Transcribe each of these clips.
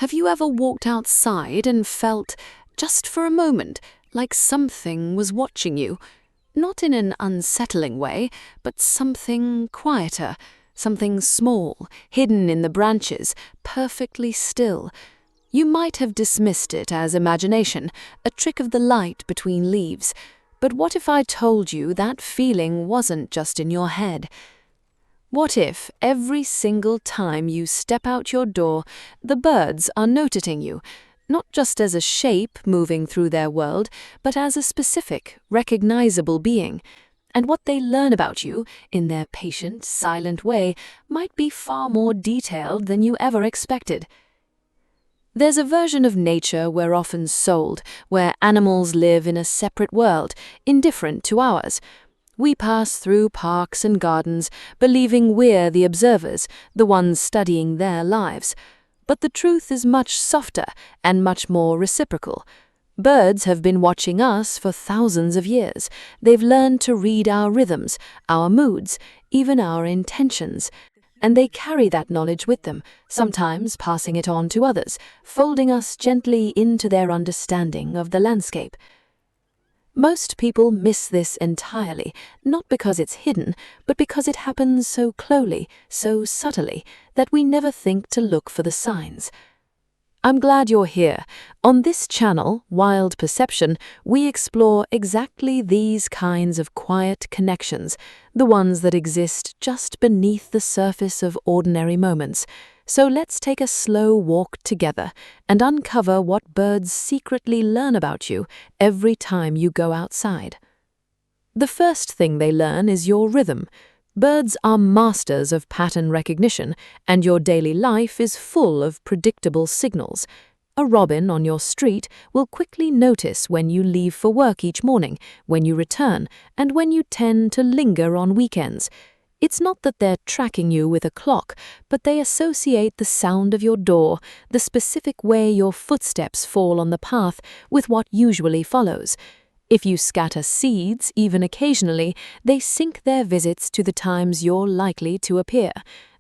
Have you ever walked outside and felt, just for a moment, like something was watching you? Not in an unsettling way, but something quieter, something small, hidden in the branches, perfectly still. You might have dismissed it as imagination, a trick of the light between leaves. But what if I told you that feeling wasn't just in your head? What if every single time you step out your door, the birds are noticing you, not just as a shape moving through their world, but as a specific, recognizable being? And what they learn about you, in their patient, silent way, might be far more detailed than you ever expected. There's a version of nature we're often sold, where animals live in a separate world, indifferent to ours. We pass through parks and gardens, believing we're the observers, the ones studying their lives. But the truth is much softer and much more reciprocal. Birds have been watching us for thousands of years. They've learned to read our rhythms, our moods, even our intentions. And they carry that knowledge with them, sometimes passing it on to others, folding us gently into their understanding of the landscape. Most people miss this entirely, not because it's hidden, but because it happens so closely, so subtly, that we never think to look for the signs. I'm glad you're here. On this channel, Wild Perception, we explore exactly these kinds of quiet connections, the ones that exist just beneath the surface of ordinary moments. So let's take a slow walk together and uncover what birds secretly learn about you every time you go outside. The first thing they learn is your rhythm. Birds are masters of pattern recognition, and your daily life is full of predictable signals. A robin on your street will quickly notice when you leave for work each morning, when you return, and when you tend to linger on weekends. It's not that they're tracking you with a clock, but they associate the sound of your door, the specific way your footsteps fall on the path, with what usually follows. If you scatter seeds, even occasionally, they sync their visits to the times you're likely to appear.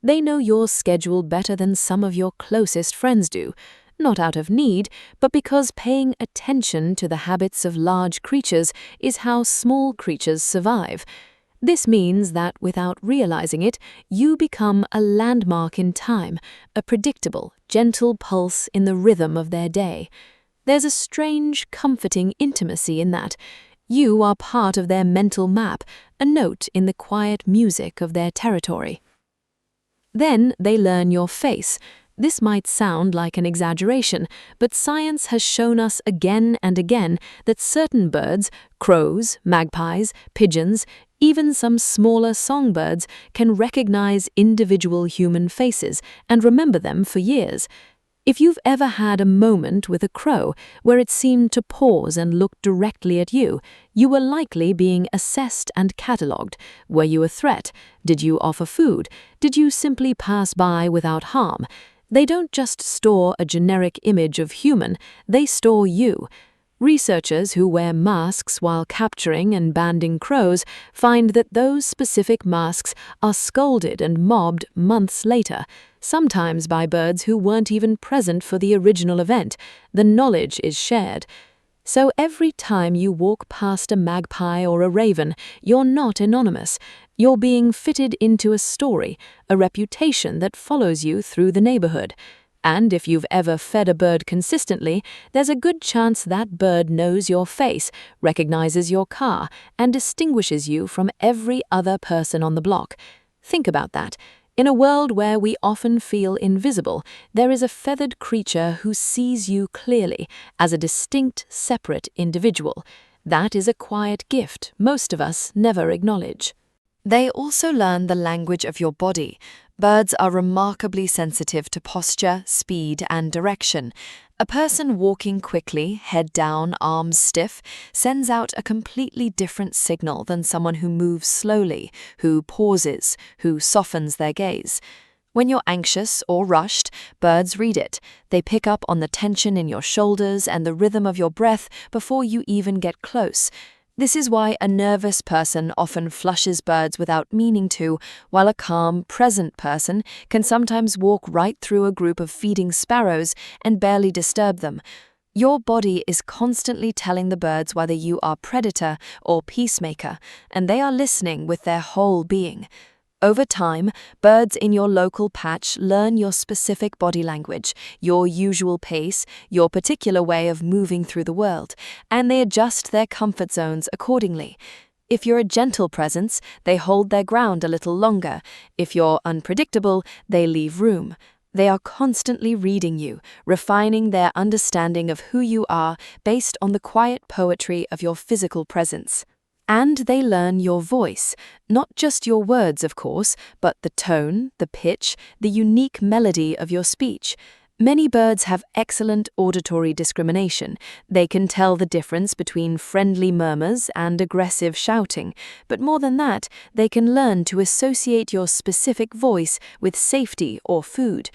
They know your schedule better than some of your closest friends do, not out of need, but because paying attention to the habits of large creatures is how small creatures survive. This means that without realizing it, you become a landmark in time, a predictable, gentle pulse in the rhythm of their day. There's a strange, comforting intimacy in that. You are part of their mental map, a note in the quiet music of their territory. Then they learn your face. This might sound like an exaggeration, but science has shown us again and again that certain birds, crows, magpies, pigeons, even some smaller songbirds, can recognize individual human faces and remember them for years. If you've ever had a moment with a crow where it seemed to pause and look directly at you, you were likely being assessed and catalogued. Were you a threat? Did you offer food? Did you simply pass by without harm? They don't just store a generic image of human, they store you. Researchers who wear masks while capturing and banding crows find that those specific masks are scolded and mobbed months later, sometimes by birds who weren't even present for the original event. The knowledge is shared. So every time you walk past a magpie or a raven, you're not anonymous. You're being fitted into a story, a reputation that follows you through the neighborhood. And if you've ever fed a bird consistently, there's a good chance that bird knows your face, recognizes your car, and distinguishes you from every other person on the block. Think about that. In a world where we often feel invisible, there is a feathered creature who sees you clearly as a distinct, separate individual. That is a quiet gift most of us never acknowledge. They also learn the language of your body. Birds are remarkably sensitive to posture, speed, and direction. A person walking quickly, head down, arms stiff, sends out a completely different signal than someone who moves slowly, who pauses, who softens their gaze. When you're anxious or rushed, birds read it. They pick up on the tension in your shoulders and the rhythm of your breath before you even get close. This is why a nervous person often flushes birds without meaning to, while a calm, present person can sometimes walk right through a group of feeding sparrows and barely disturb them. Your body is constantly telling the birds whether you are predator or peacemaker, and they are listening with their whole being. Over time, birds in your local patch learn your specific body language, your usual pace, your particular way of moving through the world, and they adjust their comfort zones accordingly. If you're a gentle presence, they hold their ground a little longer. If you're unpredictable, they leave room. They are constantly reading you, refining their understanding of who you are based on the quiet poetry of your physical presence. And they learn your voice, not just your words, of course, but the tone, the pitch, the unique melody of your speech. Many birds have excellent auditory discrimination. They can tell the difference between friendly murmurs and aggressive shouting, but more than that, they can learn to associate your specific voice with safety or food.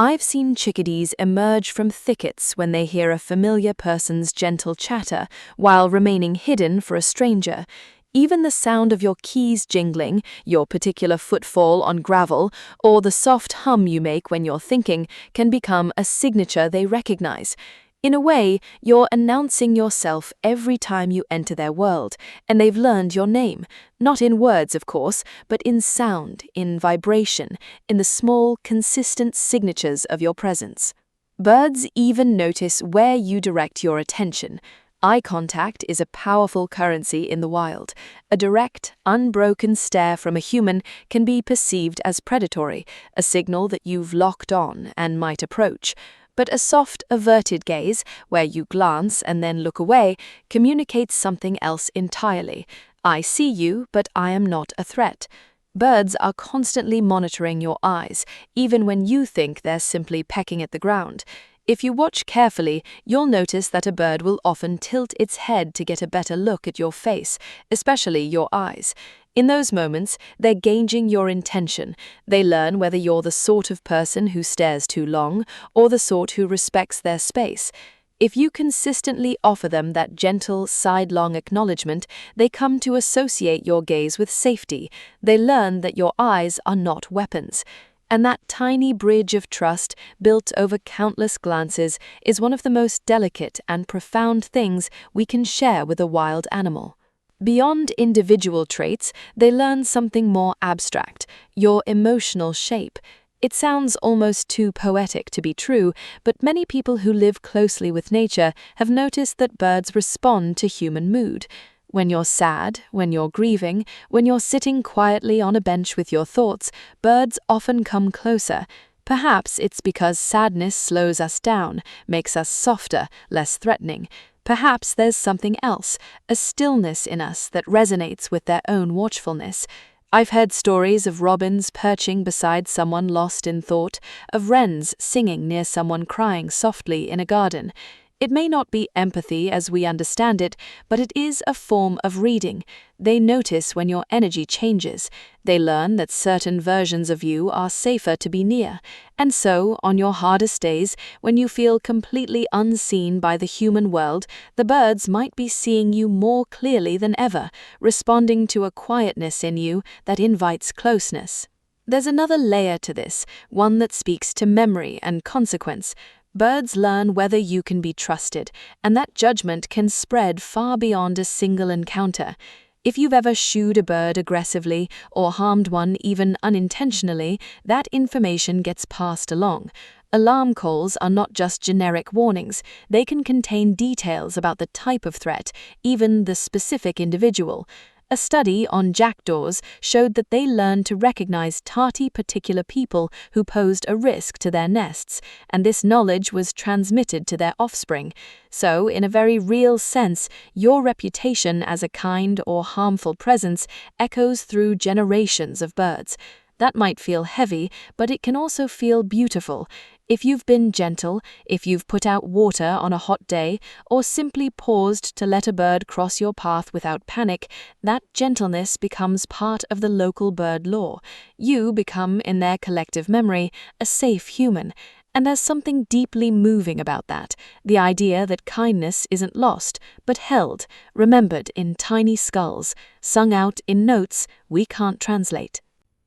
I've seen chickadees emerge from thickets when they hear a familiar person's gentle chatter, while remaining hidden for a stranger. Even the sound of your keys jingling, your particular footfall on gravel, or the soft hum you make when you're thinking can become a signature they recognize. In a way, you're announcing yourself every time you enter their world, and they've learned your name, not in words, of course, but in sound, in vibration, in the small, consistent signatures of your presence. Birds even notice where you direct your attention. Eye contact is a powerful currency in the wild. A direct, unbroken stare from a human can be perceived as predatory, a signal that you've locked on and might approach. But a soft, averted gaze, where you glance and then look away, communicates something else entirely. I see you, but I am not a threat. Birds are constantly monitoring your eyes, even when you think they're simply pecking at the ground. If you watch carefully, you'll notice that a bird will often tilt its head to get a better look at your face, especially your eyes. In those moments, they're gauging your intention. They learn whether you're the sort of person who stares too long or the sort who respects their space. If you consistently offer them that gentle, sidelong acknowledgement, they come to associate your gaze with safety. They learn that your eyes are not weapons. And that tiny bridge of trust, built over countless glances, is one of the most delicate and profound things we can share with a wild animal. Beyond individual traits, they learn something more abstract, your emotional shape. It sounds almost too poetic to be true, but many people who live closely with nature have noticed that birds respond to human mood. When you're sad, when you're grieving, when you're sitting quietly on a bench with your thoughts, birds often come closer. Perhaps it's because sadness slows us down, makes us softer, less threatening. Perhaps there's something else, a stillness in us that resonates with their own watchfulness. I've heard stories of robins perching beside someone lost in thought, of wrens singing near someone crying softly in a garden. It may not be empathy as we understand it, but it is a form of reading. They notice when your energy changes. They learn that certain versions of you are safer to be near. And so, on your hardest days, when you feel completely unseen by the human world, the birds might be seeing you more clearly than ever, responding to a quietness in you that invites closeness. There's another layer to this, one that speaks to memory and consequence. Birds learn whether you can be trusted, and that judgment can spread far beyond a single encounter. If you've ever shooed a bird aggressively or harmed one even unintentionally, that information gets passed along. Alarm calls are not just generic warnings. They can contain details about the type of threat, even the specific individual. A study on jackdaws showed that they learned to recognize tardy particular people who posed a risk to their nests, and this knowledge was transmitted to their offspring. So, in a very real sense, your reputation as a kind or harmful presence echoes through generations of birds. That might feel heavy, but it can also feel beautiful. If you've been gentle, if you've put out water on a hot day, or simply paused to let a bird cross your path without panic, that gentleness becomes part of the local bird lore. You become, in their collective memory, a safe human. And there's something deeply moving about that, the idea that kindness isn't lost, but held, remembered in tiny skulls, sung out in notes we can't translate.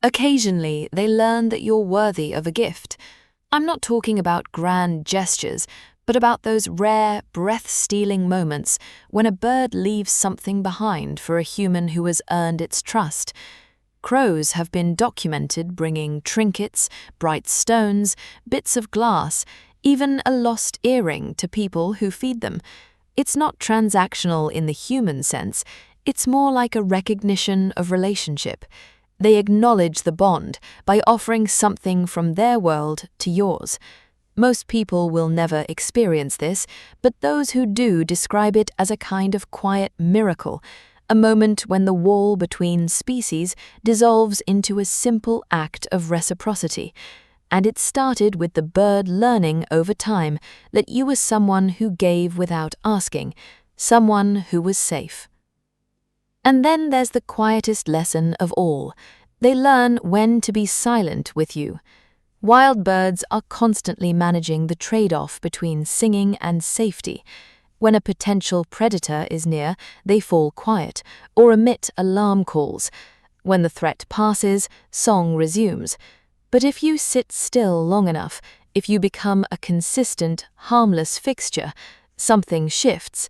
Occasionally, they learn that you're worthy of a gift. I'm not talking about grand gestures, but about those rare, breath-stealing moments when a bird leaves something behind for a human who has earned its trust. Crows have been documented bringing trinkets, bright stones, bits of glass, even a lost earring to people who feed them. It's not transactional in the human sense, it's more like a recognition of relationship. They acknowledge the bond by offering something from their world to yours. Most people will never experience this, but those who do describe it as a kind of quiet miracle, a moment when the wall between species dissolves into a simple act of reciprocity. And it started with the bird learning over time that you were someone who gave without asking, someone who was safe. And then there's the quietest lesson of all. They learn when to be silent with you. Wild birds are constantly managing the trade-off between singing and safety. When a potential predator is near, they fall quiet or emit alarm calls. When the threat passes, song resumes. But if you sit still long enough, if you become a consistent, harmless fixture, something shifts.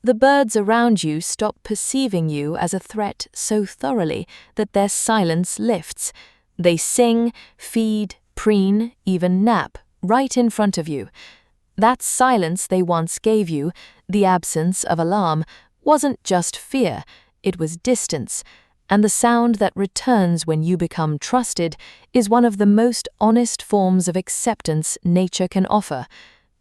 The birds around you stop perceiving you as a threat so thoroughly that their silence lifts. They sing, feed, preen, even nap, right in front of you. That silence they once gave you, the absence of alarm, wasn't just fear, it was distance. And the sound that returns when you become trusted is one of the most honest forms of acceptance nature can offer.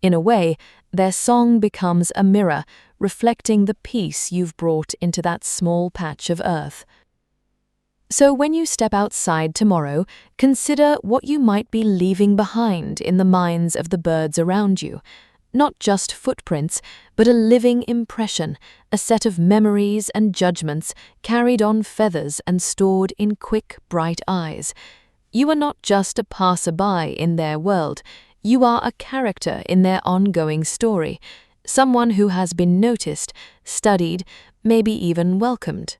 In a way, their song becomes a mirror, reflecting the peace you've brought into that small patch of earth. So when you step outside tomorrow, consider what you might be leaving behind in the minds of the birds around you. Not just footprints, but a living impression, a set of memories and judgments carried on feathers and stored in quick, bright eyes. You are not just a passerby in their world, you are a character in their ongoing story, someone who has been noticed, studied, maybe even welcomed.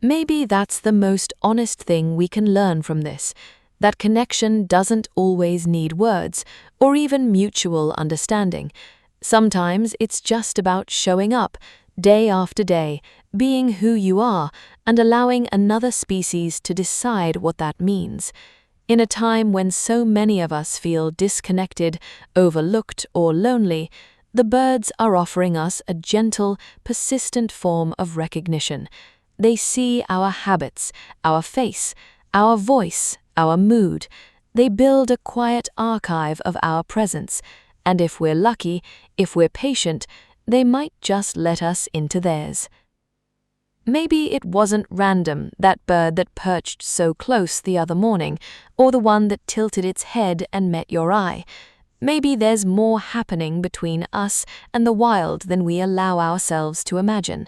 Maybe that's the most honest thing we can learn from this, that connection doesn't always need words or even mutual understanding. Sometimes it's just about showing up, day after day, being who you are, and allowing another species to decide what that means. In a time when so many of us feel disconnected, overlooked, or lonely, the birds are offering us a gentle, persistent form of recognition. They see our habits, our face, our voice, our mood. They build a quiet archive of our presence, and if we're lucky, if we're patient, they might just let us into theirs. Maybe it wasn't random, that bird that perched so close the other morning, or the one that tilted its head and met your eye. Maybe there's more happening between us and the wild than we allow ourselves to imagine.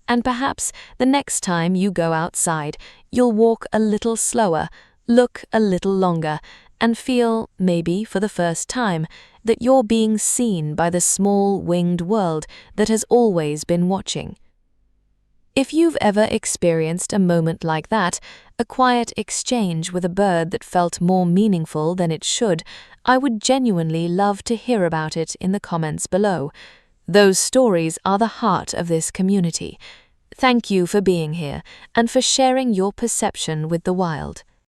And perhaps the next time you go outside, you'll walk a little slower, look a little longer, and feel, maybe for the first time, that you're being seen by the small winged world that has always been watching. If you've ever experienced a moment like that, a quiet exchange with a bird that felt more meaningful than it should, I would genuinely love to hear about it in the comments below. Those stories are the heart of this community. Thank you for being here and for sharing your perception with the wild.